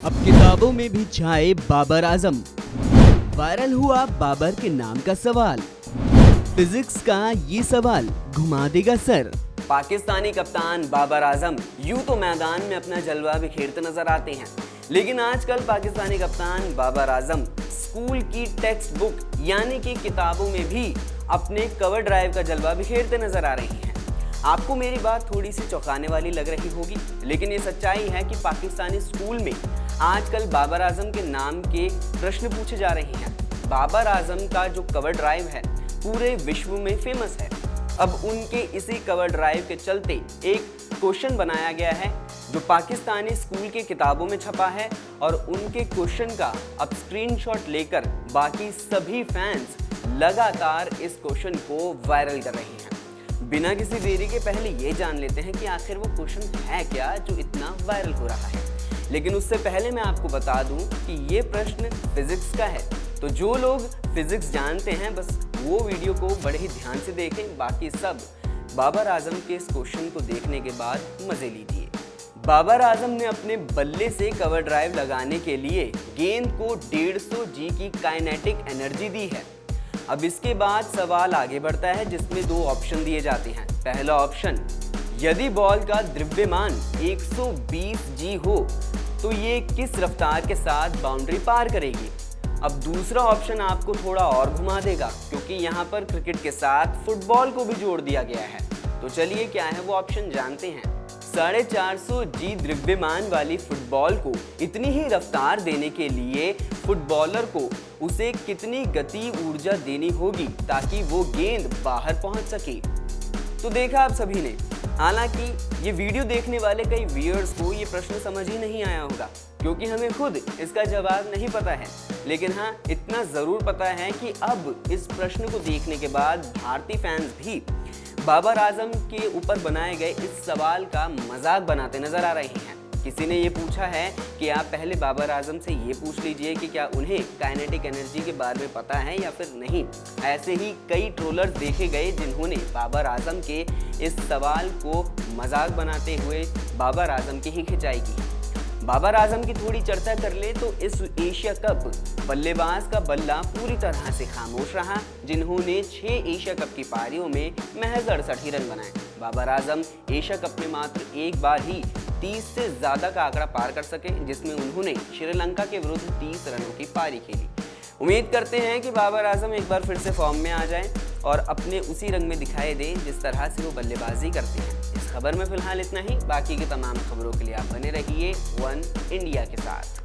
अब किताबों में भी छाए बाबर आजम। वायरल हुआ बाबर के नाम का सवाल। फिजिक्स का ये सवाल घुमा देगा सर। पाकिस्तानी कप्तान बाबर आजम यूं तो मैदान में अपना जलवा बिखेरते नजर आते हैं, लेकिन आजकल पाकिस्तानी कप्तान बाबर आजम स्कूल की टेक्स्ट बुक यानी कि किताबों में भी अपने कवर ड्राइव का जलवा बिखेरते नजर आ रहे हैं। आपको मेरी बात थोड़ी सी चौंकाने वाली लग रही होगी, लेकिन ये सच्चाई है कि पाकिस्तानी स्कूल में आजकल बाबर आजम के नाम के प्रश्न पूछे जा रहे हैं। बाबर आजम का जो कवर ड्राइव है पूरे विश्व में फेमस है। अब उनके इसी कवर ड्राइव के चलते एक क्वेश्चन बनाया गया है जो पाकिस्तानी स्कूल के किताबों में छपा है, और उनके क्वेश्चन का अब स्क्रीनशॉट लेकर बाकी सभी फैंस लगातार इस क्वेश्चन को वायरल कर रहे हैं। बिना किसी देरी के पहले ये जान लेते हैं कि आखिर वो क्वेश्चन है क्या जो इतना वायरल हो रहा है। लेकिन उससे पहले मैं आपको बता दूं कि ये प्रश्न फिजिक्स का है, तो जो लोग फिजिक्स जानते हैं बस वो वीडियो को बड़े ही ध्यान से देखें, बाकी सब बाबर आजम के इस क्वेश्चन को देखने के बाद मजे लीजिए। बाबर आजम ने अपने बल्ले से कवर ड्राइव लगाने के लिए गेंद को 150 जी की काइनेटिक एनर्जी दी है। अब इसके बाद सवाल आगे बढ़ता है जिसमें दो ऑप्शन दिए जाते हैं। पहला ऑप्शन, यदि बॉल का द्रव्यमान 120 जी हो तो ये किस रफ्तार के साथ बाउंड्री पार करेगी। अब दूसरा ऑप्शन आपको थोड़ा और घुमा देगा, क्योंकि यहाँ पर क्रिकेट के साथ फुटबॉल को भी जोड़ दिया गया है। तो चलिए क्या है वो ऑप्शन जानते हैं। 450 जी द्रव्यमान वाली फुटबॉल को इतनी ही रफ्तार देने के लिए फुटबॉलर को उसे कितनी गति ऊर्जा देनी होगी ताकि वो गेंद बाहर पहुंच सके। तो देखा आप सभी ने, हालांकि ये वीडियो देखने वाले कई व्यूअर्स को ये प्रश्न समझ ही नहीं आया होगा, क्योंकि हमें खुद इसका जवाब नहीं पता है। लेकिन हाँ, इतना ज़रूर पता है कि अब इस प्रश्न को देखने के बाद भारतीय फैंस भी बाबर आजम के ऊपर बनाए गए इस सवाल का मजाक बनाते नजर आ रहे हैं। किसी ने ये पूछा है कि आप पहले बाबर आजम से ये पूछ लीजिए कि क्या उन्हें काइनेटिक एनर्जी के बारे में पता है या फिर नहीं। ऐसे ही कई ट्रोलर्स देखे गए जिन्होंने बाबर आजम के इस सवाल को मजाक बनाते हुए बाबर आजम की ही खिंचाई की। बाबर आजम की थोड़ी चर्चा कर ले तो इस एशिया कप बल्लेबाज का बल्ला पूरी तरह से खामोश रहा, जिन्होंने 6 एशिया कप की पारियों में महज 68 ही रन बनाए। बाबर आजम एशिया कप में मात्र एक बार ही 30 से ज़्यादा का आंकड़ा पार कर सके, जिसमें उन्होंने श्रीलंका के विरुद्ध 30 रनों की पारी खेली। उम्मीद करते हैं कि बाबर आजम एक बार फिर से फॉर्म में आ जाएं और अपने उसी रंग में दिखाई दें जिस तरह से वो बल्लेबाजी करते हैं। इस खबर में फिलहाल इतना ही, बाकी की तमाम खबरों के लिए आप बने रहिए वन इंडिया के साथ।